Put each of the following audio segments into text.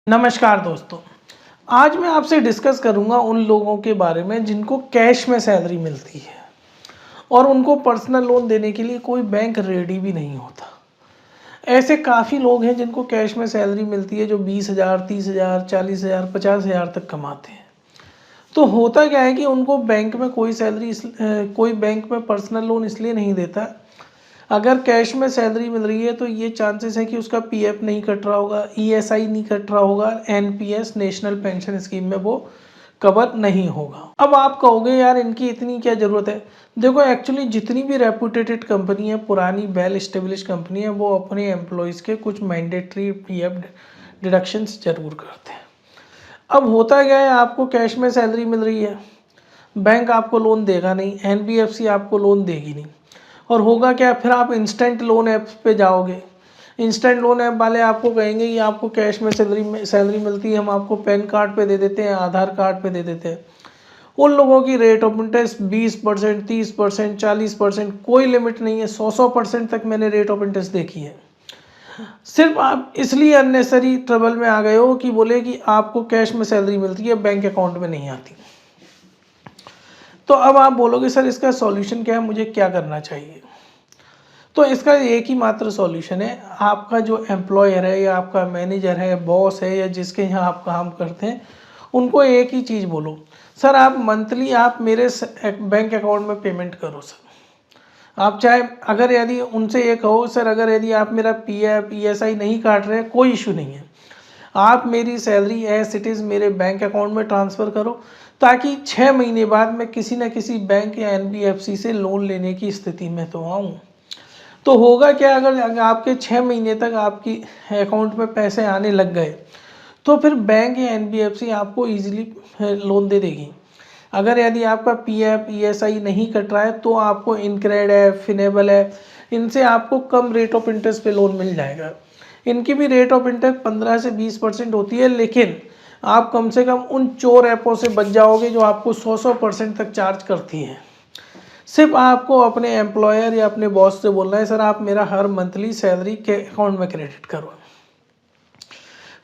नमस्कार दोस्तों। आज मैं आपसे डिस्कस करूंगा उन लोगों के बारे में जिनको कैश में सैलरी मिलती है और उनको पर्सनल लोन देने के लिए कोई बैंक रेडी भी नहीं होता। ऐसे काफ़ी लोग हैं जिनको कैश में सैलरी मिलती है जो 20,000, 30,000, 40,000, 50,000 तक कमाते हैं। तो होता क्या है कि उनको बैंक में कोई बैंक में पर्सनल लोन इसलिए नहीं देता। अगर कैश में सैलरी मिल रही है तो ये चांसेस है कि उसका पीएफ नहीं कट रहा होगा, ईएसआई नहीं कट रहा होगा, एनपीएस नेशनल पेंशन स्कीम में वो कवर नहीं होगा। अब आप कहोगे यार इनकी इतनी क्या ज़रूरत है। देखो एक्चुअली जितनी भी रेपुटेटेड कंपनी है, पुरानी वेल एस्टेब्लिश कंपनी है, वो अपने एम्प्लॉयज़ के कुछ मैंडेटरी पीएफ डिडक्शंस जरूर करते हैं। अब होता क्या है, आपको कैश में सैलरी मिल रही है, बैंक आपको लोन देगा नहीं, एनबीएफसी आपको लोन देगी नहीं। और होगा क्या, फिर आप इंस्टेंट लोन ऐप पे जाओगे। इंस्टेंट लोन ऐप वाले आपको कहेंगे कि आपको कैश में सैलरी मिलती है, हम आपको पैन कार्ड पे दे देते हैं, आधार कार्ड पे दे देते हैं। उन लोगों की रेट ऑफ इंटरेस्ट 20%, 30%, 40%, कोई लिमिट नहीं है। 100% तक मैंने रेट ऑफ इंटरेस्ट देखी है। सिर्फ आप इसलिए अननेसरी ट्रबल में आ गए हो कि बोले कि आपको कैश में सैलरी मिलती है, बैंक अकाउंट में नहीं आती। तो अब आप बोलोगे सर इसका सॉल्यूशन क्या है, मुझे क्या करना चाहिए। तो इसका एक ही मात्र सॉल्यूशन है। आपका जो एम्प्लॉयर है या आपका मैनेजर है, बॉस है, या जिसके यहाँ आप काम करते हैं, उनको एक ही चीज़ बोलो, सर आप मंथली आप मेरे बैंक अकाउंट में पेमेंट करो। सर आप चाहे अगर यदि उनसे ये कहो, सर अगर यदि आप मेरा पीएफ ईएसआई नहीं काट रहे हैं, कोई इशू नहीं है, आप मेरी सैलरी एज इट इज़ मेरे बैंक अकाउंट में ट्रांसफ़र करो, ताकि 6 महीने बाद मैं किसी न किसी बैंक या एनबीएफसी से लोन लेने की स्थिति में तो आऊँ। तो होगा क्या, अगर आपके 6 महीने तक आपकी अकाउंट में पैसे आने लग गए तो फिर बैंक या एनबीएफसी आपको ईजिली लोन दे देगी। अगर यदि आपका पीएफ ईएसआई नहीं कट रहा है तो आपको इनक्रेड है, फिनेबल है, इनसे आपको कम रेट ऑफ इंटरेस्ट पे लोन मिल जाएगा। इनकी भी रेट ऑफ इंटरेस्ट 15 से 20% होती है, लेकिन आप कम से कम उन चोर ऐपों से बच जाओगे जो आपको 100% तक चार्ज करती हैं। सिर्फ आपको अपने एम्प्लॉयर या अपने बॉस से बोलना है, सर आप मेरा हर मंथली सैलरी के अकाउंट में क्रेडिट करो।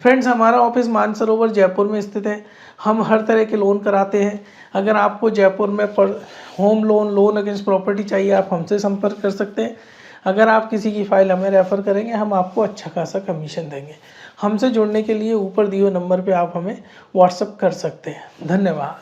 फ्रेंड्स, हमारा ऑफिस मानसरोवर जयपुर में स्थित है। हम हर तरह के लोन कराते हैं। अगर आपको जयपुर में होम लोन अगेंस्ट प्रॉपर्टी चाहिए, आप हमसे संपर्क कर सकते हैं। अगर आप किसी की फ़ाइल हमें रेफ़र करेंगे, हम आपको अच्छा खासा कमीशन देंगे। हमसे जुड़ने के लिए ऊपर दिए हुए नंबर पे आप हमें व्हाट्सएप कर सकते हैं। धन्यवाद।